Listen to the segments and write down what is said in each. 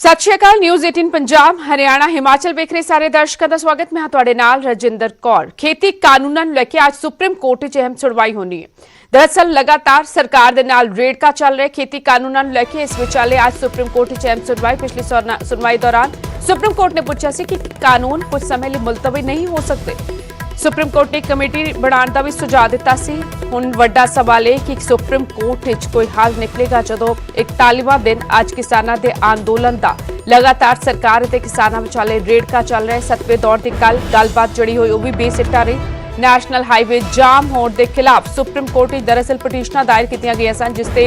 सत श्री अकाल। न्यूज़ 18 पंजाब हरियाणा हिमाचल वेख रहे सारे दर्शकों का स्वागत। मैं तुहाडे नाल रजिंदर कौर। खेती कानूनां नूं लैके आज सुप्रीम कोर्ट च अहम सुनवाई होनी है। दरअसल लगातार सरकार दे नाल रेड़का चल रहा खेती कानूनां नूं लैके इस विचाले आज सुप्रीम कोर्ट च अहम सुनवाई। पिछली सुनवाई दौरान सुप्रीम कोर्ट ने पूछा सी कि कानून कुछ समय लिए मुलतवी नहीं हो सकते। सुप्रीम कोर्ट ने कमेटी बनाने का भी सुझाव दिता सी। हुण वड्डा सवाल है कि सुप्रीम कोर्ट विच कोई हल निकलेगा जदों 41वां दिन अज किसानां दे अंदोलन दा लगातार सरकार ते किसानां विचाले रेड़का चल रहा है। 7वें दौर की कल गलबात जड़ी हुई वह भी बेसिट्टा रही। नैशनल हाईवे जाम होने के खिलाफ सुप्रीम कोर्ट में दरअसल पटिशनां दायर कीतियां गईयां सन, जिसते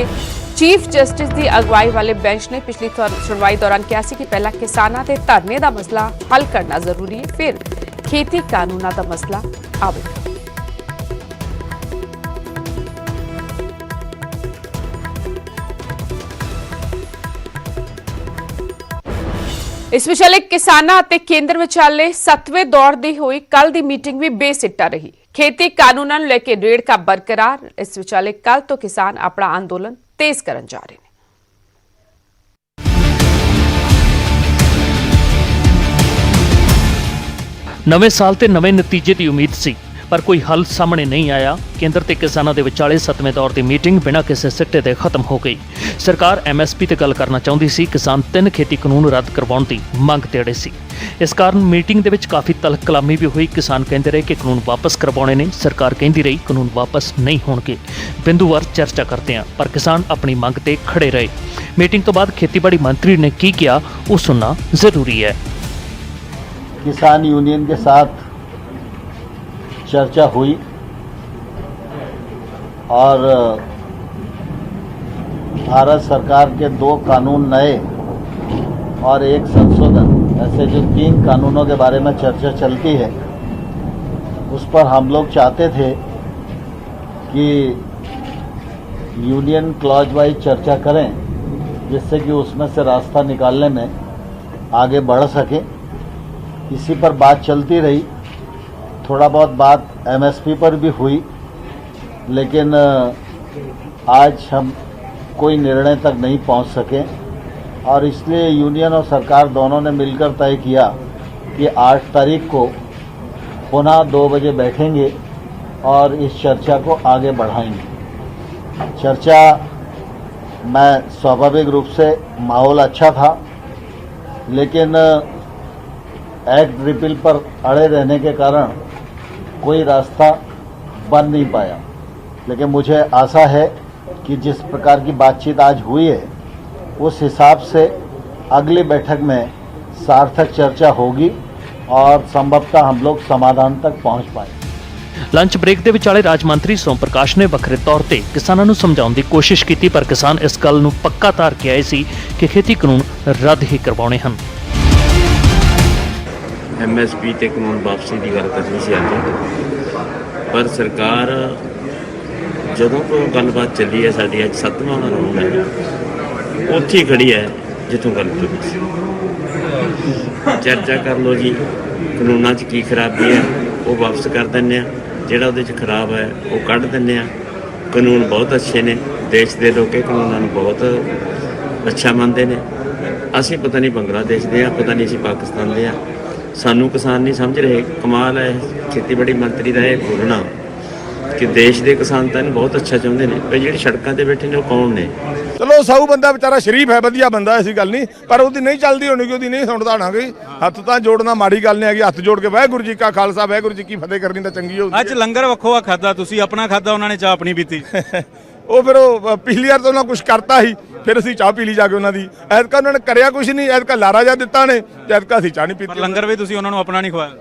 चीफ जस्टिस की अगवाई वाले बेंच ने पिछली सुनवाई दौरान कहा सी कि पहला किसानां दे धरने का मसला हल करना जरूरी है, फिर खेती कानूनां का मसला आवेगा। इस विचाले किसानां ते केंद्र विचाले 7वें दौर दी हुई कल दी मीटिंग भी बेसिट्टा रही। खेती कानूनां नूं लैके रेड़का बरकरार। इस विचाले कल तो किसान अपना आंदोलन तेज करन जा रहे हैं। नवे साल ते नवे नतीजे की उम्मीद सी, पर कोई हल सामने नहीं आया। केंद्र ते किसानां दे विचाले 7वें दौर की मीटिंग बिना किसी सिੱਟੇ ते खत्म हो गई। सरकार MSP ते गल करना चाहती सी, किसान 3 खेती कानून रद्द करवाउण दी मंग ते अड़े सी। इस कारण मीटिंग दे विच काफ़ी तलख कलामी भी हुई। किसान कहते रहे कि कानून वापस करवाने ने, सरकार कहती रही कानून वापस नहीं होणगे। बिंदुवार चर्चा करते हैं, पर किसान अपनी मंग ते खड़े रहे। मीटिंग तो बाद खेतीबाड़ी मंत्री ने की किया वो सुनना जरूरी है। किसान यूनियन के साथ चर्चा हुई और भारत सरकार के 2 कानून नए और 1 संशोधन, ऐसे जो 3 कानूनों के बारे में चर्चा चलती है, उस पर हम लोग चाहते थे कि यूनियन क्लॉज वाइज चर्चा करें, जिससे कि उसमें से रास्ता निकालने में आगे बढ़ सके। इसी पर बात चलती रही। थोड़ा बहुत बात MSP पर भी हुई, लेकिन आज हम कोई निर्णय तक नहीं पहुंच सके और इसलिए यूनियन और सरकार दोनों ने मिलकर तय किया कि 8 तारीख को पुनः 2 बजे बैठेंगे और इस चर्चा को आगे बढ़ाएंगे। चर्चा में स्वाभाविक रूप से माहौल अच्छा था, लेकिन एक्ट रिपील पर अड़े रहने के कारण कोई रास्ता बन नहीं पाया। लेकिन मुझे आशा है कि जिस प्रकार की बातचीत आज हुई है, उस हिसाब से अगली बैठक में सार्थक चर्चा होगी और संभवतः हम लोग समाधान तक पहुंच पाएंगे। लंच ब्रेक के विचाले राज मंत्री सोम प्रकाश ने वखरे तौर पर किसानों को समझाने की कोशिश की, पर किसान इस गल नूं पक्का तार के आए सी कि खेती कानून रद्द ही करवाने हैं। MSP ਤੇ ਕਾਨੂੰਨ ਵਾਪਸੀ ਦੀ ਗੱਲ ਕਰਨੀ ਸੀ ਅੱਜ, ਪਰ ਸਰਕਾਰ ਜਦੋਂ ਤੋਂ ਗੱਲਬਾਤ ਚੱਲੀ ਹੈ, ਸਾਡੀ ਅੱਜ 7ਵਾਂ ਰਾਊਂਡ ਹੈ, ਉੱਥੇ ਹੀ ਖੜੀ ਹੈ ਜਿੱਥੋਂ ਗੱਲ ਚੱਲੀ ਸੀ। ਚਰਚਾ ਕਰ ਲਓ ਜੀ, ਕਾਨੂੰਨਾਂ 'ਚ ਕੀ ਖਰਾਬੀ ਹੈ ਉਹ ਵਾਪਸ ਕਰ ਦਿੰਦੇ ਆ, ਜਿਹੜਾ ਉਹਦੇ 'ਚ ਖਰਾਬ ਹੈ ਉਹ ਕੱਢ ਦਿੰਦੇ ਆ। ਕਾਨੂੰਨ ਬਹੁਤ ਅੱਛੇ ਨੇ, ਦੇਸ਼ ਦੇ ਲੋਕ ਇਹ ਕਾਨੂੰਨਾਂ ਨੂੰ ਬਹੁਤ ਅੱਛਾ ਮੰਨਦੇ ਨੇ। ਅਸੀਂ ਪਤਾ ਨਹੀਂ ਬੰਗਲਾਦੇਸ਼ ਦੇ ਆ, ਪਤਾ ਨਹੀਂ ਅਸੀਂ ਪਾਕਿਸਤਾਨ ਦੇ ਆ, सानू किसान नहीं समझ रहे। कमाल है खेतीबाड़ी मंत्री का यह बोलना कि देश के किसान तो बहुत अच्छा चाहते हैं, पर जो सड़कों पर बैठे ने कौन ने? चलो साहू बंदा बेचारा शरीफ है, वधिया बंदा, ऐसी गल नहीं, पर उसकी नहीं चलती होनी कि उसकी नहीं सुनता होना। गई हथ तो जोड़ना माड़ी गल नहीं है। हथ जोड़ के वाहगुरू जी का खालसा वाहगुरू जी की फतेह करनी तो चंगी होगी। अज लंगर वक्खो खादा, तुसी अपना खादा, उन्होंने चाह अपनी पीती। ਉਹ ਫਿਰ ਉਹ ਪਿਛਲੀ ਵਾਰ ਤਾਂ ਉਹਨਾਂ ਕੁਝ ਕਰਤਾ ਸੀ, ਫਿਰ ਅਸੀਂ ਚਾਹ ਪੀ ਲਈ ਜਾ ਕੇ ਉਹਨਾਂ ਦੀ। ਐਤਕਾ ਉਹਨਾਂ ਨੇ ਕਰਿਆ ਕੁਝ ਨਹੀਂ, ਐਤਕਾ ਲਾਰਾ ਜਾ ਦਿੱਤਾ ਨੇ ਤੇ ਐਤਕਾ ਅਸੀਂ ਚਾਹ ਨਹੀਂ ਪੀਤੀ। ਲੰਗਰ ਵੀ ਤੁਸੀਂ ਉਹਨਾਂ ਨੂੰ ਆਪਣਾ ਨਹੀਂ ਖਵਾਇਆ।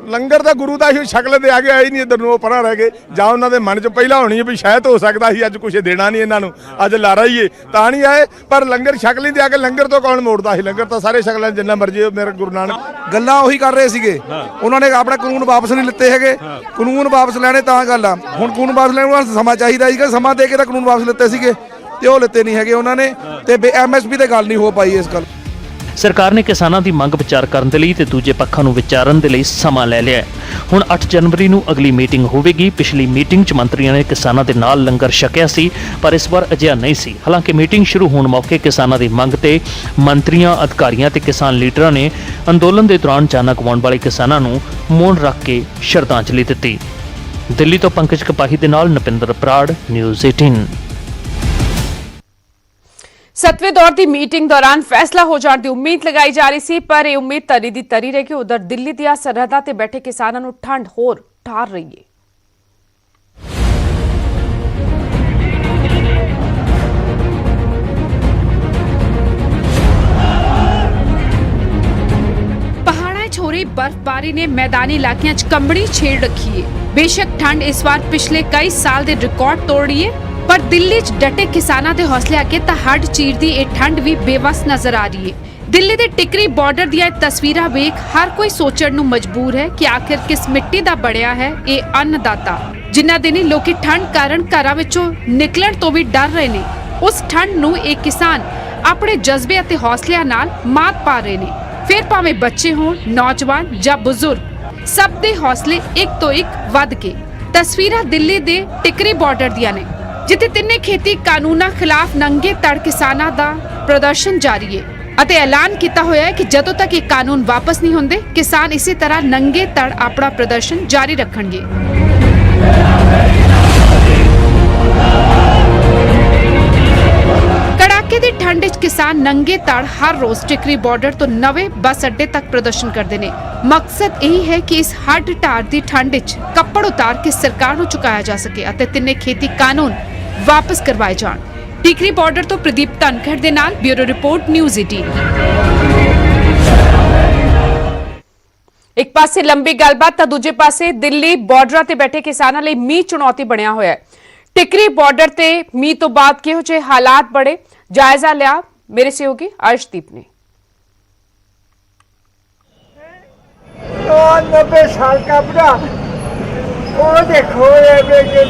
ਲੰਗਰ ਤਾਂ ਗੁਰੂ ਦਾ ਹੀ ਸ਼ਕਲ ਦੇ ਆ ਕੇ ਆਈ ਨਹੀਂ ਇੱਧਰ ਨੂੰ, ਉਹ ਪਰਾਂ ਰਹਿ ਗਏ। ਜਾਂ ਉਹਨਾਂ ਦੇ ਮਨ 'ਚ ਪਹਿਲਾਂ ਹੋਣੀ ਹੈ ਵੀ ਸ਼ਾਇਦ ਹੋ ਸਕਦਾ ਸੀ ਅੱਜ ਕੁਝ ਦੇਣਾ ਨਹੀਂ ਇਹਨਾਂ ਨੂੰ, ਅੱਜ ਲਾਰਾ ਹੀ ਏ ਤਾਂ ਨਹੀਂ ਆਏ। ਪਰ ਲੰਗਰ ਸ਼ਕਲ ਹੀ ਦੇ ਆ ਕੇ, ਲੰਗਰ ਤੋਂ ਕੌਣ ਮੋੜਦਾ ਸੀ? ਲੰਗਰ ਤਾਂ ਸਾਰੇ ਸ਼ਕਲਾਂ ਜਿੰਨਾ ਮਰਜ਼ੀ ਮੇਰੇ ਗੁਰੂ ਨਾਨਕ ਗੱਲਾਂ ਉਹੀ ਕਰ ਰਹੇ ਸੀਗੇ। ਉਹਨਾਂ ਨੇ ਆਪਣਾ ਕਾਨੂੰਨ ਵਾਪਸ ਨਹੀਂ ਲਿੱਤੇ ਹੈਗੇ। ਕਾਨੂੰਨ ਵਾਪਸ ਲੈਣੇ ਤਾਂ ਗੱਲ ਆ। ਹੁਣ ਕਾਨੂੰਨ ਵਾਪਸ ਲੈਣ ਵਾਸਤੇ ਸਮਾਂ ਚਾਹੀਦਾ ਸੀਗਾ, ਸਮਾਂ ਦੇ ਕੇ ਤਾਂ ਕਾਨੂੰਨ ਵਾਪਸ ਲਿੱਤੇ ਸੀਗੇ ਤੇ ਉਹ ਲਿੱਤੇ ਨਹੀਂ ਹੈਗੇ ਉਹਨਾਂ ਨੇ, ਤੇ MSP ਤੇ ਗੱਲ ਨਹੀਂ ਹੋ ਪਾਈ ਇਸ ਗੱਲ। ਸਰਕਾਰ ਨੇ ਕਿਸਾਨਾਂ ਦੀ ਮੰਗ ਵਿਚਾਰ ਕਰਨ ਦੇ ਲਈ ਤੇ ਦੂਜੇ ਪੱਖਾਂ ਨੂੰ ਵਿਚਾਰਨ ਦੇ ਲਈ ਸਮਾਂ ਲੈ ਲਿਆ ਹੈ। ਹੁਣ 8 ਜਨਵਰੀ ਨੂੰ ਅਗਲੀ ਮੀਟਿੰਗ ਹੋਵੇਗੀ। ਪਿਛਲੀ ਮੀਟਿੰਗ 'ਚ ਮੰਤਰੀਆਂ ਨੇ ਕਿਸਾਨਾਂ ਦੇ ਨਾਲ ਲੰਗਰ ਛਕਿਆ ਸੀ, ਪਰ ਇਸ ਵਾਰ ਅਜਿਹਾ ਨਹੀਂ ਸੀ। ਹਾਲਾਂਕਿ ਮੀਟਿੰਗ ਸ਼ੁਰੂ ਹੋਣ ਮੌਕੇ ਕਿਸਾਨਾਂ ਦੀ ਮੰਗ ਤੇ ਮੰਤਰੀਆਂ, ਅਧਿਕਾਰੀਆਂ ਤੇ ਕਿਸਾਨ ਲੀਡਰਾਂ ਨੇ ਅੰਦੋਲਨ ਦੇ ਦੌਰਾਨ ਜਾਨਾਂ ਗਵਾਉਣ ਵਾਲੇ ਕਿਸਾਨਾਂ ਨੂੰ ਮੌਨ ਰੱਖ ਕੇ ਸ਼ਰਧਾਂਜਲੀ ਦਿੱਤੀ। ਦਿੱਲੀ ਤੋਂ ਪੰਕਜ ਕਪਾਹੀ ਦੇ ਨਾਲ ਨਪਿੰਦਰ ਬਰਾੜ, ਨਿਊਜ਼ 18। 7ਵੇਂ ਦੌਰ ਦੀ ਮੀਟਿੰਗ ਦੌਰਾਨ ਫੈਸਲਾ ਹੋ ਜਾਣ ਦੀ ਉਮੀਦ ਲਗਾਈ ਜਾ ਰਹੀ ਸੀ, ਪਰ ਇਹ ਉਮੀਦ ਤਰੀ ਦੀ ਤਰੀ ਰਹਿ ਗਈ। ਉਧਰ ਦਿੱਲੀ ਦੀਆਂ ਸਰਹੱਦਾਂ ਤੇ ਬੈਠੇ ਕਿਸਾਨਾਂ ਨੂੰ ਠੰਡ ਹੋਰ ਠਾਰ ਰਹੀ ਹੈ। पहाड़ों च हो रही बर्फबारी ने मैदानी इलाकों च कंबनी छेड़ रखी है। बेशक ठंड इस बार पिछले कई साल के रिकॉर्ड तोड़ रही है, पर दिल्ली च डटे किसानां दे हौसले अगे तां हड्ड चीरदी ये ठंड भी बेवस नजर आ रही है। दिल्ली दे टिकरी बॉर्डर दी तस्वीरां वेख हर कोई सोचण नूं मजबूर है कि आखिर किस मिट्टी दा बणिया है ये अन्नदाता, जिन्हां दिनी लोकी ठंड कारण घरां विचों निकलण तो भी डर रहे ने। उस ठंड नूं ये किसान अपने जज्बे अते हौसलिਆਂ नाल मात पा रहे ने। फिर भावें बच्चे होण, नौजवान जां बुजुर्ग, सब दे हौसले एक तो एक वध के। तस्वीरां दिल्ली दे टिकरी बॉर्डर दियां ने, जिथे तिन्ने खेती कानूनां खिलाफ नंगे तड़ किसानां दा प्रदर्शन जारी है ਅਤੇ ਐਲਾਨ ਕੀਤਾ ਹੋਇਆ ਹੈ ਕਿ ਜਦੋਂ ਤੱਕ ਇਹ ਕਾਨੂੰਨ ਵਾਪਸ ਨਹੀਂ ਹੁੰਦੇ ਕਿਸਾਨ ਇਸੇ ਤਰ੍ਹਾਂ ਨੰਗੇ ਤੜ ਆਪਣਾ ਪ੍ਰਦਰਸ਼ਨ ਜਾਰੀ ਰੱਖਣਗੇ। ਕੜਾਕੇ ਦੀ ਠੰਡ ਵਿੱਚ ਕਿਸਾਨ ਨੰਗੇ ਤੜ ਹਰ ਰੋਜ਼ ਟਿਕਰੀ ਬਾਰਡਰ ਤੋਂ ਨਵੇਂ ਬੱਸ ਅੱਡੇ ਤੱਕ ਪ੍ਰਦਰਸ਼ਨ ਕਰਦੇ ਨੇ। ਮਕਸਦ ਇਹ ਹੈ ਕਿ ਇਸ ਹੱਡ ਢਾਰ ਦੀ ਠੰਡ ਵਿੱਚ ਕੱਪੜ ਉਤਾਰ ਕੇ ਸਰਕਾਰ ਨੂੰ ਝੁਕਾਇਆ ਜਾ ਸਕੇ ਅਤੇ ਤਿੰਨੇ ਖੇਤੀ ਕਾਨੂੰਨ ਵਾਪਸ ਕਰਵਾਏ ਜਾਣ। टिकरी बॉर्डर तो प्रदीप धनखड़ दे नाल ब्यूरो रिपोर्ट न्यूज़ 18। एक पासे लंबी गलबात तां दूजे पासे दिल्ली बॉर्डर ते बैठे किसानां लई मीह चुनौती बनिया होया है। टिकरी बॉर्डर ते मीह तो बाद किहो जे हालात बड़े, जायजा लिया मेरे सहयोगी अर्शदीप ने। 90 साल का बुढ़ा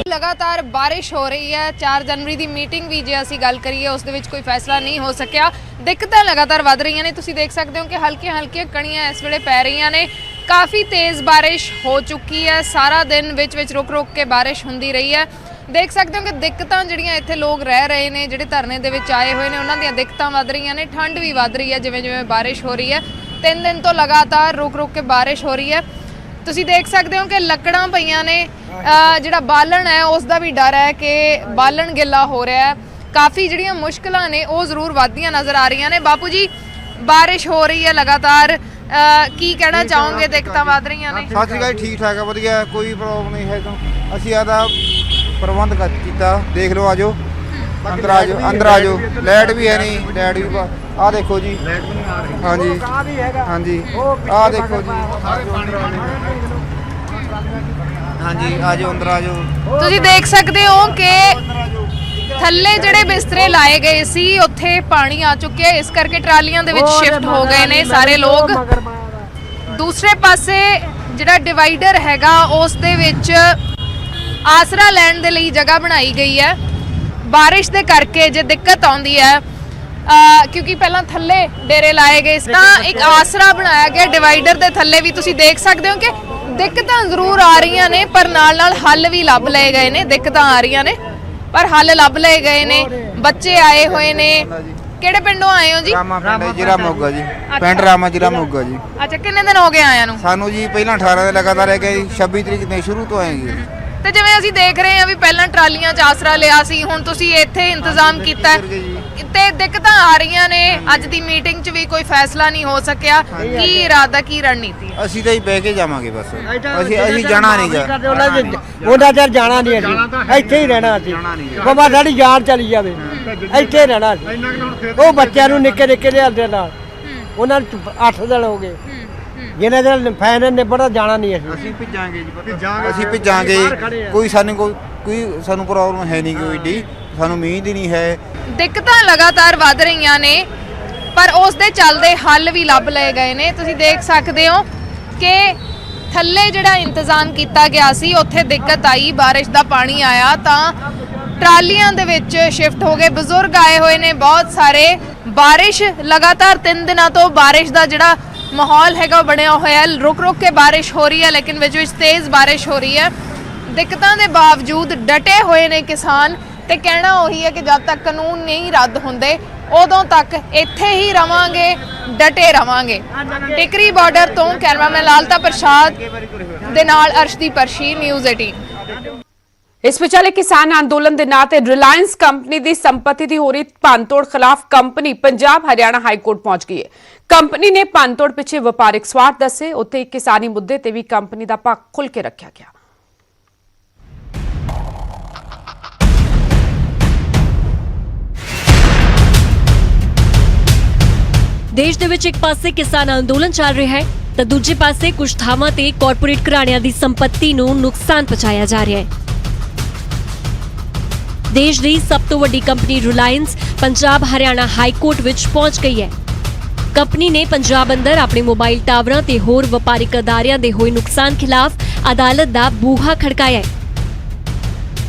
लगातार बारिश हो रही है। 4 जनवरी की मीटिंग भी जे असीं गल करिए उस दे विच कोई फैसला नहीं हो सकिया। दिक्कतां लगातार वध रही ने। तुसीं देख सकते हो कि हल्की हल्की कणियां इस वेले पै रही ने। काफ़ी तेज़ बारिश हो चुकी है। सारा दिन विच रुक रुक के बारिश हुंदी रही है। देख सकते हो कि दिक्कतां जिहड़ियां इत्थे लोग रह रहे ने, जिहड़े धरने दे विच आए हुए ने, उन्हां दीयां दिक्कतां वध रही ने। ठंड भी वध रही है जिवें जिवें बारिश हो रही है। 3 दिन तो लगातार रुक रुक के बारिश हो रही है। ਤੁਸੀਂ ਦੇਖ ਸਕਦੇ ਹੋ ਕਿ ਲੱਕੜਾਂ ਪਈਆਂ ਨੇ। ਜਿਹੜਾ ਬਾਲਣ ਹੈ ਉਸ ਦਾ ਵੀ ਡਰ ਹੈ ਕਿ ਬਾਲਣ ਗਿੱਲਾ ਹੋ ਰਿਹਾ ਹੈ। ਕਾਫੀ ਜਿਹੜੀਆਂ ਮੁਸ਼ਕਲਾਂ ਨੇ ਉਹ ਜ਼ਰੂਰ ਵੱਧਦੀਆਂ ਨਜ਼ਰ ਆ ਰਹੀਆਂ ਨੇ। ਬਾਪੂ ਜੀ, ਬਾਰਿਸ਼ ਹੋ ਰਹੀ ਹੈ ਲਗਾਤਾਰ, ਕੀ ਕਹਿਣਾ ਚਾਹੋਗੇ? ਦਿੱਕਤਾਂ ਵੱਧ ਰਹੀਆਂ ਨੇ। ਸਤਿ ਸ਼੍ਰੀ ਅਕਾਲ। ਠੀਕ ਠਾਕ ਹੈ, ਵਧੀਆ, ਕੋਈ ਪ੍ਰੋਬਲਮ ਨਹੀਂ ਹੈ। ਅਸੀਂ ਆਦਾ ਪ੍ਰਬੰਧ ਕੀਤਾ, ਦੇਖ ਲਓ, ਆਜੋ ਅੰਦਰ, ਆਜੋ ਅੰਦਰ, ਆਜੋ। ਲਾਈਟ ਵੀ ਹੈ ਨਹੀਂ, ਲਾਈਟ ਵੀ ਆਹ ਦੇਖੋ ਜੀ। ਹਾਂਜੀ ਹਾਂਜੀ, ਆਹ ਦੇਖੋ ਜੀ। ਹਾਂਜੀ, ਆਜੋ ਅੰਦਰ, ਆਜੋ। ਤੁਸੀਂ ਦੇਖ ਸਕਦੇ ਹੋ ਕਿ ਥੱਲੇ ਜਿਹੜੇ ਬਿਸਤਰੇ ਲਾਏ ਗਏ ਸੀ ਉੱਥੇ ਪਾਣੀ ਆ ਚੁੱਕਿਆ, ਇਸ ਕਰਕੇ ਟਰਾਲੀਆਂ ਦੇ ਵਿੱਚ ਸ਼ਿਫਟ ਹੋ ਗਏ ਨੇ ਸਾਰੇ ਲੋਕ। ਦੂਸਰੇ ਪਾਸੇ ਜਿਹੜਾ ਡਿਵਾਈਡਰ ਹੈਗਾ ਉਸ ਦੇ ਵਿੱਚ ਆਸਰਾ ਲੈਣ ਦੇ ਲਈ ਜਗ੍ਹਾ ਬਣਾਈ ਗਈ ਹੈ। ਬਾਰਿਸ਼ ਦੇ ਕਰਕੇ ਜੇ ਦਿੱਕਤ ਆਉਂਦੀ ਹੈ, ਕਿਉਂਕਿ ਪਹਿਲਾਂ ਥੱਲੇ ਡੇਰੇ ਲਾਏ ਗਏ ਸੀ, ਤਾਂ ਇੱਕ ਆਸਰਾ ਬਣਾਇਆ ਗਿਆ ਡਿਵਾਈਡਰ ਦੇ ਥੱਲੇ ਵੀ। ਤੁਸੀਂ ਦੇਖ ਸਕਦੇ ਹੋ ਕਿ ਦਿੱਕਤਾਂ ਜ਼ਰੂਰ ਆ ਰਹੀਆਂ ਨੇ, ਪਰ ਨਾਲ ਨਾਲ ਹੱਲ ਵੀ ਲੱਭ ਲਏ ਗਏ ਨੇ। ਦਿੱਕਤਾਂ ਆ ਰਹੀਆਂ ਨੇ ਪਰ ਹੱਲ ਲੱਭ ਲਏ ਗਏ ਨੇ। ਬੱਚੇ ਆਏ ਹੋਏ ਨੇ। ਕਿਹੜੇ ਪਿੰਡੋਂ ਆਏ ਹੋ ਜੀ? ਰਾਮਾ ਪਿੰਡ, ਜ਼ਿਲ੍ਹਾ ਮੋਗਾ ਜੀ। ਪਿੰਡ ਰਾਮਾ, ਜ਼ਿਲ੍ਹਾ ਮੋਗਾ ਜੀ। ਅੱਛਾ, ਕਿੰਨੇ ਦਿਨ ਹੋ ਗਏ ਆਇਆਂ ਨੂੰ? ਸਾਨੂੰ ਜੀ ਪਹਿਲਾਂ 18 ਦੇ ਲਗਾਤਾਰ ਹੈ ਕਿ 26 ਤਰੀਕ ਦੇ ਸ਼ੁਰੂ ਤੋਂ ਆਏ ਜੀ। ਤੇ ਜਿਵੇਂ ਅਸੀਂ ਦੇਖ ਰਹੇ ਹਾਂ ਵੀ ਪਹਿਲਾਂ ਟਰਾਲੀਆਂ 'ਚ ਆਸਰਾ ਲਿਆ ਸੀ, ਹੁਣ ਤੁਸੀਂ ਇੱਥੇ ਇੰਤਜ਼ਾਮ ਕੀਤਾ ਹੈ ਤੇ ਦਿੱਕਤਾਂ ਆ ਰਹੀਆਂ ਨੇ। ਅੱਜ ਦੀ ਮੀਟਿੰਗ 'ਚ ਵੀ ਕੋਈ ਫੈਸਲਾ ਨਹੀਂ ਹੋ ਸਕਿਆ। ਕੀ ਇਰਾਦਾ, ਕੀ ਰਣਨੀਤੀ ਹੈ? ਅਸੀਂ ਤਾਂ ਹੀ ਬਹਿ ਕੇ ਜਾਵਾਂਗੇ ਬਸ। ਅਸੀਂ ਜਾਣਾ ਨਹੀਂ ਗਾ। ਉਹਨਾਂ ਚਿਰ ਜਾਣਾ ਨਹੀਂ, ਅਸੀਂ ਇੱਥੇ ਹੀ ਰਹਿਣਾ। ਅਸੀਂ ਬਾਬਾ ਸਾਡੀ ਜਾਨ ਚਲੀ ਜਾਵੇ, ਇੱਥੇ ਰਹਿਣਾ ਅਸੀਂ। ਉਹ ਬੱਚਿਆਂ ਨੂੰ ਨਿੱਕੇ ਨਿੱਕੇ ਲਿਆਂਦੇ ਨਾਲ, ਉਹਨਾਂ ਨੂੰ 8 ਦਿਨ ਹੋ ਗਏ। ਜਿਹਨੇ ਦਿਨ ਫਾਈਨਲ ਨਿਬੜਦਾ ਜਾਣਾ ਨਹੀਂ ਅਸੀਂ ਭਿੱਜਾਂਗੇ ਜੀ। ਅਸੀਂ ਭਿੱਜਾਂਗੇ। ਕੋਈ ਸਾਨੂੰ ਪ੍ਰੋਬਲਮ ਹੈ ਨਹੀਂ ਕੋਈ ਏਡੀ, ਸਾਨੂੰ ਉਮੀਦ ਹੀ ਨਹੀਂ ਹੈ। ਦਿੱਕਤਾਂ ਲਗਾਤਾਰ ਵੱਧ ਰਹੀਆਂ ਨੇ, ਪਰ ਉਸ ਦੇ ਚੱਲਦੇ ਹੱਲ ਵੀ ਲੱਭ ਲਏ ਗਏ ਨੇ। ਤੁਸੀਂ ਦੇਖ ਸਕਦੇ ਹੋ ਕਿ ਥੱਲੇ ਜਿਹੜਾ ਇੰਤਜ਼ਾਮ ਕੀਤਾ ਗਿਆ ਸੀ ਉੱਥੇ ਦਿੱਕਤ ਆਈ, ਬਾਰਿਸ਼ ਦਾ ਪਾਣੀ ਆਇਆ ਤਾਂ ਟਰਾਲੀਆਂ ਦੇ ਵਿੱਚ ਸ਼ਿਫਟ ਹੋ ਗਏ। ਬਜ਼ੁਰਗ ਆਏ ਹੋਏ ਨੇ ਬਹੁਤ ਸਾਰੇ, ਬਾਰਿਸ਼ ਲਗਾਤਾਰ 3 ਦਿਨਾਂ ਤੋਂ ਬਾਰਿਸ਼ ਦਾ ਜਿਹੜਾ ਮਾਹੌਲ ਹੈਗਾ ਉਹ ਬਣਿਆ ਹੋਇਆ ਹੈ। ਰੁਕ ਰੁਕ ਕੇ ਬਾਰਿਸ਼ ਹੋ ਰਹੀ ਹੈ, ਲੇਕਿਨ ਵਿੱਚ ਵਿੱਚ ਤੇਜ਼ ਬਾਰਿਸ਼ ਹੋ ਰਹੀ ਹੈ। ਦਿੱਕਤਾਂ ਦੇ ਬਾਵਜੂਦ ਡਟੇ ਹੋਏ ਨੇ ਕਿਸਾਨ ਤੇ ਕਹਿਣਾ ਉਹੀ ਹੈ ਕਿ ਜਦ ਤੱਕ ਕਾਨੂੰਨ ਨਹੀਂ ਰੱਦ ਹੁੰਦੇ ਉਦੋਂ ਤੱਕ ਇੱਥੇ ਹੀ ਰਵਾਂਗੇ, ਡਟੇ ਰਵਾਂਗੇ। ਟਿਕਰੀ ਬਾਰਡਰ ਤੋਂ ਕੈਮਰਾਮੈਨ ਲਾਲਤਾ ਪ੍ਰਸਾਦ ਦੇ ਨਾਲ ਅਰਸ਼ਦੀਪ ਪਰਸ਼ੀ, ਨਿਊਜ਼ 18। ਇਸ ਵਿਚਾਲੇ ਕਿਸਾਨ ਅੰਦੋਲਨ ਦੇ ਨਾਂ ਤੇ ਰਿਲਾਇੰਸ ਕੰਪਨੀ ਦੀ ਸੰਪत्ति ਦੀ ਹੋ ਰਹੀ ਭੰਨਤੋੜ ਖਿਲਾਫ company Punjab Haryana high court ਪਹੁੰਚ ਗਈ ਹੈ। ਕੰਪਨੀ ਨੇ ਭੰਨਤੋੜ ਪਿੱਛੇ ਵਪਾਰਿਕ ਸਵਾਰਥ ਦੱਸੇ, ਉੱਥੇ ਇੱਕ ਕਿਸਾਨੀ ਮੁੱਦੇ ਤੇ ਵੀ ਕੰਪਨੀ ਦਾ ਪੱਖ ਖੁੱਲ੍ਹ ਕੇ ਰੱਖਿਆ ਗਿਆ। ਦੇਸ਼ ਦੇ ਵਿੱਚ ਇੱਕ ਪਾਸੇ ਕਿਸਾਨ ਅੰਦੋਲਨ ਚੱਲ ਰਿਹਾ ਹੈ ਤਾਂ ਦੂਜੇ ਪਾਸੇ ਕੁਝ ਥਾਵਾਂ ਤੇ ਕਾਰਪੋਰੇਟ ਘਰਾਣਿਆਂ ਦੀ ਸੰਪत्ति ਨੂੰ ਨੁਕਸਾਨ ਪਹੁੰਚਾਇਆ ਜਾ ਰਿਹਾ ਹੈ। ਦੇਸ਼ ਦੀ ਸਭ ਤੋਂ ਵੱਡੀ company Reliance Punjab Haryana high court ਵਿੱਚ ਪਹੁੰਚ ਗਈ ਹੈ। ਕੰਪਨੀ ਨੇ ਪੰਜਾਬ ਅੰਦਰ ਆਪਣੇ ਮੋਬਾਈਲ ਟਾਵਰਾਂ ਤੇ ਹੋਰ ਵਪਾਰਿਕ ਅਦਾਰਿਆਂ ਦੇ ਹੋਏ ਨੁਕਸਾਨ ਖਿਲਾਫ ਅਦਾਲਤ ਦਾ ਬੂਹਾ ਖੜਕਾਇਆ ਹੈ।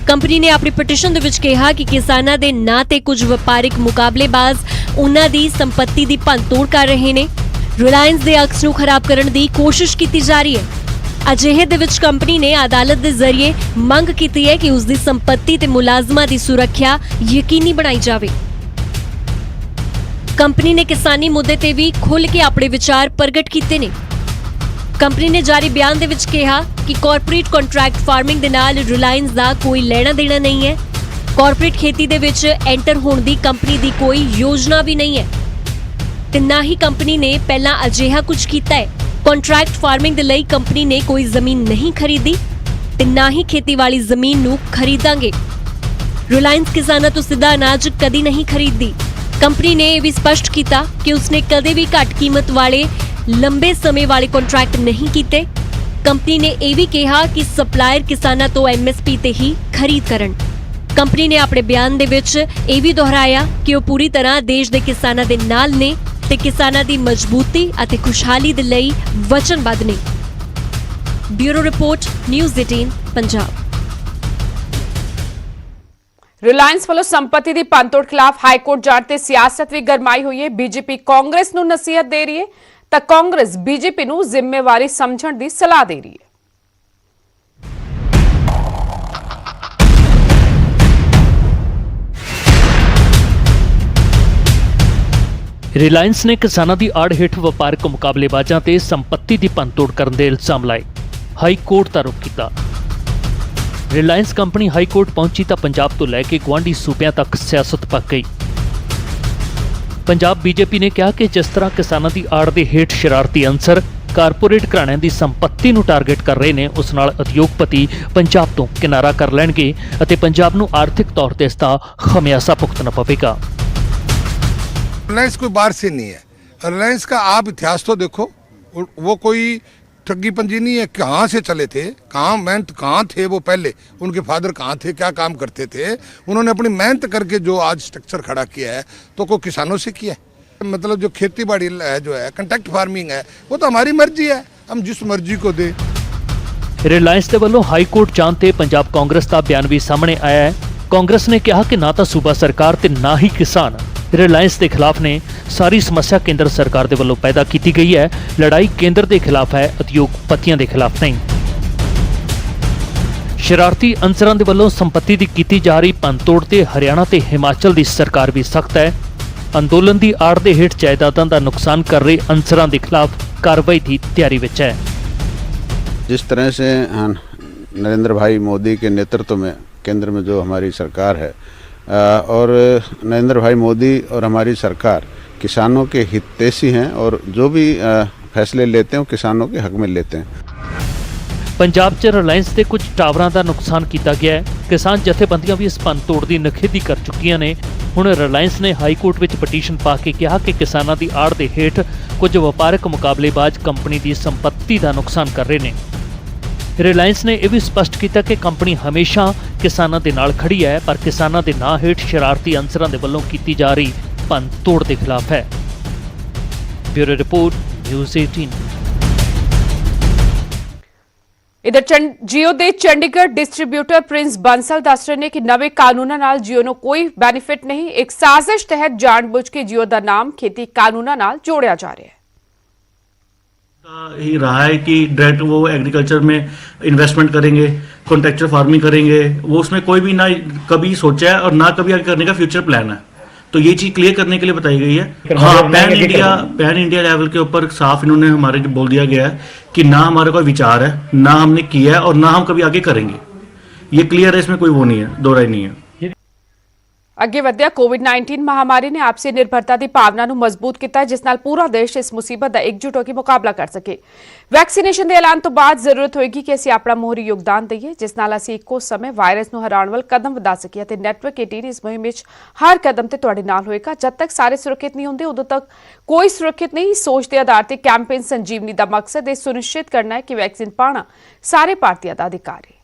ਕੰਪਨੀ ਨੇ ਆਪਣੀ ਪਟੀਸ਼ਨ ਦੇ ਵਿੱਚ ਕਿਹਾ ਕਿ ਕਿਸਾਨਾਂ ਦੇ ਨਾਂ ਤੇ ਕੁਝ ਵਪਾਰਿਕ ਮੁਕਾਬਲੇਬਾਜ਼ ਉਹਨਾਂ ਦੀ ਸੰਪत्ति ਦੀ ਭੰਨਤੋੜ ਕਰ ਰਹੇ ਨੇ। ਰਿਲਾਇੰਸ ਦੇ ਅਕਸ ਨੂੰ ਖਰਾਬ ਕਰਨ ਦੀ ਕੋਸ਼ਿਸ਼ ਕੀਤੀ ਜਾ ਰਹੀ ਹੈ। ਅਜਿਹੇ ਦੇ ਵਿੱਚ ਕੰਪਨੀ ਨੇ ਅਦਾਲਤ ਦੇ ਜ਼ਰੀਏ ਮੰਗ ਕੀਤੀ ਹੈ ਕਿ ਉਸ ਦੀ ਸੰਪत्ति ਤੇ ਮੁਲਾਜ਼ਮਾਂ ਦੀ ਸੁਰੱਖਿਆ ਯਕੀਨੀ ਬਣਾਈ ਜਾਵੇ। ਕੰਪਨੀ ਨੇ ਕਿਸਾਨੀ ਮੁੱਦੇ ਤੇ ਵੀ ਖੁੱਲ੍ਹ ਕੇ ਆਪਣੇ ਵਿਚਾਰ ਪ੍ਰਗਟ ਕੀਤੇ ਨੇ। ਕੰਪਨੀ ਨੇ ਜਾਰੀ ਬਿਆਨ ਦੇ ਵਿੱਚ ਕਿਹਾ ਕਿ ਕਾਰਪੋਰੇਟ ਕੰਟਰੈਕਟ ਫਾਰਮਿੰਗ ਦੇ ਨਾਲ ਰਿਲਾਇੰਸ ਦਾ ਕੋਈ ਲੈਣਾ ਦੇਣਾ ਨਹੀਂ ਹੈ। ਕਾਰਪੋਰੇਟ ਖੇਤੀ ਦੇ ਵਿੱਚ ਐਂਟਰ ਹੋਣ ਦੀ ਕੰਪਨੀ ਦੀ ਕੋਈ ਯੋਜਨਾ ਵੀ ਨਹੀਂ ਹੈ ਤੇ ਨਾ ਹੀ ਕੰਪਨੀ ਨੇ ਪਹਿਲਾਂ ਅਜਿਹਾ ਕੁਝ ਕੀਤਾ ਹੈ। ਕੰਟਰੈਕਟ ਫਾਰਮਿੰਗ ਦੇ ਲਈ ਕੰਪਨੀ ਨੇ ਕੋਈ ਜ਼ਮੀਨ ਨਹੀਂ ਖਰੀਦੀ ਤੇ ਨਾ ਹੀ ਖੇਤੀਬਾੜੀ ਜ਼ਮੀਨ ਨੂੰ ਖਰੀਦਾਂਗੇ। ਰਿਲਾਇੰਸ ਕਿਸਾਨਾਂ ਤੋਂ ਸਿੱਧਾ ਅਨਾਜ ਕਦੀ ਨਹੀਂ ਖਰੀਦਦੀ। ਕੰਪਨੀ ਨੇ ਇਹ ਵੀ ਸਪਸ਼ਟ ਕੀਤਾ ਕਿ ਉਸਨੇ ਕਦੇ ਵੀ ਘੱਟ ਕੀਮਤ ਵਾਲੇ ਲੰਬੇ ਸਮੇਂ ਵਾਲੇ ਕੰਟਰੈਕਟ ਨਹੀਂ ਕੀਤੇ। ਕੰਪਨੀ ਨੇ ਇਹ ਵੀ ਕਿਹਾ ਕਿ ਸਪਲਾਇਰ ਕਿਸਾਨਾਂ ਤੋਂ MSP ਤੇ ਹੀ ਖਰੀਦ ਕਰਨ। ਕੰਪਨੀ ਨੇ ਆਪਣੇ ਬਿਆਨ ਦੇ ਵਿੱਚ ਇਹ ਵੀ ਦੁਹਰਾਇਆ ਕਿ ਉਹ ਪੂਰੀ ਤਰ੍ਹਾਂ ਦੇਸ਼ ਦੇ ਕਿਸਾਨਾਂ ਦੇ ਨਾਲ ਨੇ ਤੇ ਕਿਸਾਨਾਂ ਦੀ ਮਜ਼ਬੂਤੀ ਅਤੇ ਖੁਸ਼ਹਾਲੀ ਦੇ ਲਈ ਵਚਨਬੱਧ ਨੇ। Bureau report, news 18 Punjab. Reliance ਵੱਲੋਂ ਸੰਪत्ति ਦੀ ਭੰਨਤੋੜ ਖਿਲਾਫ ਹਾਈ ਕੋਰਟ ਜਾਣ ਤੇ ਸਿਆਸਤ ਵੀ ਗਰਮਾਈ ਹੋਈ ਹੈ। ਬੀਜੇਪੀ ਕਾਂਗਰਸ ਨੂੰ ਨਸੀਹਤ ਦੇ ਰਹੀ ਹੈ ਤਾਂ ਕਾਂਗਰਸ ਬੀਜੇਪੀ ਨੂੰ ਜ਼ਿੰਮੇਵਾਰੀ ਸਮਝਣ ਦੀ ਸਲਾਹ ਦੇ ਰਹੀ ਹੈ। ਰਿਲਾਇੰਸ ਨੇ ਕਿਸਾਨਾਂ ਦੀ ਆੜ ਹੇਠ ਵਪਾਰਕ ਮੁਕਾਬਲੇਬਾਜ਼ਾਂ ਤੇ ਸੰਪत्ति ਦੀ ਭੰਨਤੋੜ ਕਰਨ ਦੇ ਇਲਜ਼ਾਮ ਲਾਏ। ਹਾਈ ਕੋਰਟ ਦਾ ਰੁਖ ਕੀਤਾ। ਰਿਲਾਇੰਸ ਕੰਪਨੀ ਹਾਈ ਕੋਰਟ ਪਹੁੰਚੀ ਤਾਂ ਪੰਜਾਬ ਤੋਂ ਲੈ ਕੇ ਗੁਆਂਢੀ ਸੂਬਿਆਂ ਤੱਕ ਸਿਆਸਤ ਪੱਕ ਗਈ। ਪੰਜਾਬ ਬੀਜੇਪੀ ਨੇ ਕਿਹਾ ਕਿ ਜਿਸ ਤਰ੍ਹਾਂ ਕਿਸਾਨਾਂ ਦੀ ਆੜ ਦੇ ਹੇਠ ਸ਼ਰਾਰਤੀ ਅੰਸਰ ਕਾਰਪੋਰੇਟ ਘਰਾਣਿਆਂ ਦੀ ਸੰਪत्ति ਨੂੰ ਟਾਰਗੇਟ ਕਰ ਰਹੇ ਨੇ, ਉਸ ਨਾਲ ਉਦਯੋਗਪਤੀ ਪੰਜਾਬ ਤੋਂ ਕਿਨਾਰਾ ਕਰ ਲੈਣਗੇ ਅਤੇ ਪੰਜਾਬ ਨੂੰ ਆਰਥਿਕ ਤੌਰ ਤੇ ਇਸ ਦਾ ਖਮਿਆਜ਼ਾ ਭੁਗਤਣਾ ਪਵੇਗਾ। रिलायंस कोई बाहर से नहीं है। रिलायंस का आप इतिहास तो देखो, वो कोई ठगी पंजी नहीं है। कहाँ से चले थे, कहाँ मेहनत कहाँ थे वो पहले, उनके फादर कहाँ थे, क्या काम करते थे। उन्होंने अपनी मेहनत करके जो आज स्ट्रक्चर खड़ा किया है तो कोई किसानों से किया है। मतलब जो खेती बाड़ी है, जो है कंट्रैक्ट फार्मिंग है, वो तो हमारी मर्जी है, हम जिस मर्जी को दे। ਰਿਲਾਇੰਸ ਦੇ ਵੱਲੋਂ ਹਾਈ ਕੋਰਟ ਜਾਣ ਤੇ ਪੰਜਾਬ ਕਾਂਗਰਸ ਦਾ ਬਿਆਨ ਵੀ ਸਾਹਮਣੇ ਆਇਆ ਹੈ। ਕਾਂਗਰਸ ਨੇ ਕਿਹਾ ਕਿ ਨਾ ਤਾਂ ਸੂਬਾ ਸਰਕਾਰ ਤੇ ਨਾ ਹੀ ਕਿਸਾਨ ਰਿਲਾਇੰਸ ਦੇ ਖਿਲਾਫ ਨੇ। ਸਾਰੀ ਸਮੱਸਿਆ ਕੇਂਦਰ ਸਰਕਾਰ ਦੇ ਵੱਲੋਂ ਪੈਦਾ ਕੀਤੀ ਗਈ ਹੈ। ਲੜਾਈ ਕੇਂਦਰ ਦੇ ਖਿਲਾਫ ਹੈ, ਉਦਯੋਗਪਤੀਆਂ ਦੇ ਖਿਲਾਫ ਨਹੀਂ। ਸ਼ਰਾਰਤੀ ਅੰਸਰਾਂ ਦੇ ਵੱਲੋਂ ਸੰਪत्ति ਦੀ ਕੀਤੀ ਜਾ ਰਹੀ ਭੰਨਤੋੜ ਤੇ ਹਰਿਆਣਾ ਤੇ ਹਿਮਾਚਲ ਦੀ ਸਰਕਾਰ ਵੀ ਸਖਤ ਹੈ। ਅੰਦੋਲਨ ਦੀ ਆੜ ਦੇ ਹੇਠ ਜਾਇਦਾਦਾਂ ਦਾ ਨੁਕਸਾਨ ਕਰ ਰਹੇ ਅੰਸਰਾਂ ਦੇ ਖਿਲਾਫ ਕਾਰਵਾਈ ਦੀ ਤਿਆਰੀ ਵਿੱਚ ਹੈ। जिस तरह से नरेंद्र भाई मोदी के नेतृत्व में केंद्र में जो हमारी सरकार है और नरेंद्र भाई मोदी और हमारी सरकार किसानों के हितैषी हैं और जो भी फैसले लेते हैं वो किसानों के हक में लेते हैं। ਪੰਜਾਬ 'ਚ ਰਿਲਾਇੰਸ ਦੇ ਕੁਝ ਟਾਵਰਾਂ ਦਾ ਨੁਕਸਾਨ ਕੀਤਾ ਗਿਆ ਹੈ। ਕਿਸਾਨ ਜਥੇਬੰਦੀਆਂ ਵੀ ਇਸ ਭੰਨਤੋੜ ਦੀ ਨਿਖੇਧੀ ਕਰ ਚੁੱਕੀਆਂ ਨੇ। ਹੁਣ ਰਿਲਾਇੰਸ ਨੇ ਹਾਈ ਕੋਰਟ ਵਿੱਚ ਪਟੀਸ਼ਨ ਪਾ ਕੇ ਕਿਹਾ ਕਿ ਕਿਸਾਨਾਂ ਦੀ ਆੜ ਦੇ ਹੇਠ ਕੁਝ ਵਪਾਰਕ ਮੁਕਾਬਲੇਬਾਜ਼ ਕੰਪਨੀ ਦੀ ਸੰਪत्ति ਦਾ ਨੁਕਸਾਨ ਕਰ ਰਹੇ ਨੇ। ਰਿਲਾਇੰਸ ਨੇ ਇਹ ਵੀ ਸਪਸ਼ਟ ਕੀਤਾ ਕਿ ਕੰਪਨੀ ਹਮੇਸ਼ਾ ਕਿਸਾਨਾਂ ਦੇ ਨਾਲ ਖੜੀ ਹੈ, ਪਰ ਕਿਸਾਨਾਂ ਦੇ ਨਾਂ ਹੇਠ ਸ਼ਰਾਰਤੀ ਅੰਸਰਾਂ ਦੇ ਵੱਲੋਂ ਕੀਤੀ ਜਾ ਰਹੀ ਭੰਨਤੋੜ ਦੇ ਖਿਲਾਫ ਹੈ। Bureau report, news 18। ਇਧਰ ਜੀਓ ਦੇ ਚੰਡੀਗੜ੍ਹ ਡਿਸਟ੍ਰੀਬਿਊਟਰ ਪ੍ਰਿੰਸ ਬੰਸਲ ਦੱਸ ਰਹੇ ਨੇ ਕਿ ਨਵੇਂ ਕਾਨੂੰਨਾਂ ਨਾਲ ਜੀਓ ਨੂੰ ਕੋਈ ਬੈਨੀਫਿਟ ਨਹੀਂ। ਇੱਕ ਸਾਜ਼ਿਸ਼ ਤਹਿਤ ਜਾਣਬੁੱਝ ਕੇ ਜੀਓ ਦਾ ਨਾਮ खेती ਕਾਨੂੰਨਾਂ ਨਾਲ जोड़ा जा रहा है। ही रहा है कि डायरेक्ट वो एग्रीकल्चर में इन्वेस्टमेंट करेंगे, कॉन्ट्रैक्चुअल फार्मिंग करेंगे, वो उसमें कोई भी ना कभी सोचा है और ना कभी आगे करने का फ्यूचर प्लान है। तो ये चीज़ क्लियर करने के लिए बताई गई है। हाँ, पैन इंडिया लेवल के ऊपर साफ इन्होंने हमारे बोल दिया गया है कि ना हमारा कोई विचार है, ना हमने किया है और ना हम कभी आगे करेंगे। ये क्लियर है, इसमें कोई वो नहीं है, दो राय नहीं है। ਅੱਗੇ ਵਧਿਆ ਕੋਵਿਡ-19 ਮਹਾਮਾਰੀ ਨੇ ਆਪਸੀ ਨਿਰਭਰਤਾ ਦੀ ਭਾਵਨਾ ਨੂੰ ਮਜ਼ਬੂਤ ਕੀਤਾ, ਜਿਸ ਨਾਲ ਪੂਰਾ ਦੇਸ਼ ਇਸ ਮੁਸੀਬਤ ਦਾ ਇਕਜੁੱਟ ਹੋ ਕੇ ਮੁਕਾਬਲਾ ਕਰ ਸਕੇ। ਵੈਕਸੀਨੇਸ਼ਨ ਦੇ ਐਲਾਨ ਤੋਂ ਬਾਅਦ ਜ਼ਰੂਰਤ ਹੋਏਗੀ ਕਿ ਅਸੀਂ ਆਪਣਾ ਮੋਹਰੀ ਯੋਗਦਾਨ ਦਈਏ, ਜਿਸ ਨਾਲ ਅਸੀਂ ਇੱਕੋ ਸਮੇਂ ਵਾਇਰਸ ਨੂੰ ਹਰਾਉਣ ਵੱਲ ਕਦਮ ਵਧਾ ਸਕੀਏ ਅਤੇ ਨੈਟਵਰਕ 18 ਇਸ ਮੁਹਿੰਮ ਵਿੱਚ ਹਰ ਕਦਮ ਤੇ ਤੁਹਾਡੇ ਨਾਲ ਹੋਏਗਾ। ਜਦ ਤੱਕ ਸਾਰੇ ਸੁਰੱਖਿਅਤ ਨਹੀਂ ਹੁੰਦੇ, ਉਦੋਂ ਤੱਕ ਕੋਈ ਸੁਰੱਖਿਅਤ ਨਹੀਂ। ਸੋਚ ਦੇ ਆਧਾਰ ਤੇ ਕੈਂਪੇਨ ਸੰਜੀਵਨੀ ਦਾ ਮਕਸਦ ਇਹ ਸੁਨਿਸ਼ਚਿਤ ਕਰਨਾ ਹੈ ਕਿ ਵੈਕਸੀਨ ਪਾਉਣਾ ਸਾਰੇ ਭਾਰਤੀਆਂ ਦਾ ਅਧਿਕਾਰ ਹੈ।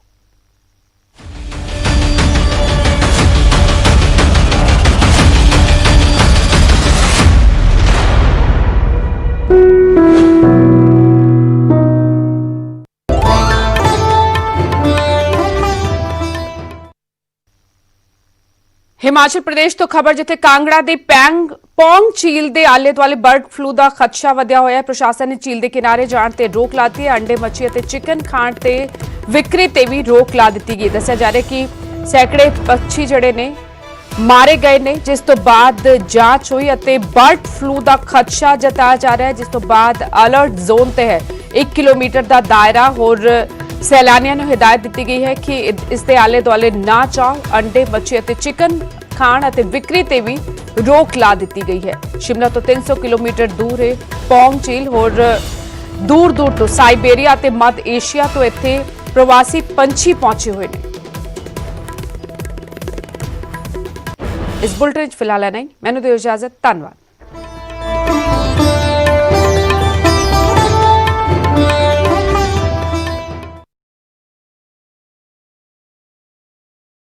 हिमाचल प्रदेश तो खबर जिथे कांगड़ा दे पौंग झील दे आले दुआले बर्ड फ्लू का खदशा वधिया होया है। प्रशासन ने झील के किनारे जाण ते रोक ला दी है। अंडे मच्छी और चिकन खाण ते विक्री ते भी रोक ला दी गई। दस्सिया जा रहा है कि सैकड़े पक्षी जड़े ने मारे गए ने, जिस तो बाद जांच हुई और बर्ड फ्लू का खदशा जताया जा रहा है, जिस तो बाद अलर्ट जोन ते है 1 किलोमीटर का दायरा। और सैलानियों ने हिदायत दी गई है कि इसके आले दुआले ना जाओ। अंडे मच्छी और चिकन खाण और विक्री ते भी रोक ला दी गई है। शिमला तो 300 किलोमीटर दूर है पौंग झील और दूर दूर तो साइबेरिया ते मध्य एशिया तो इत्थे प्रवासी पंछी पहुंचे हुए हैं। इस बुलेटिन फिलहाल नहीं, मैनू दो इजाजत, धन्यवाद।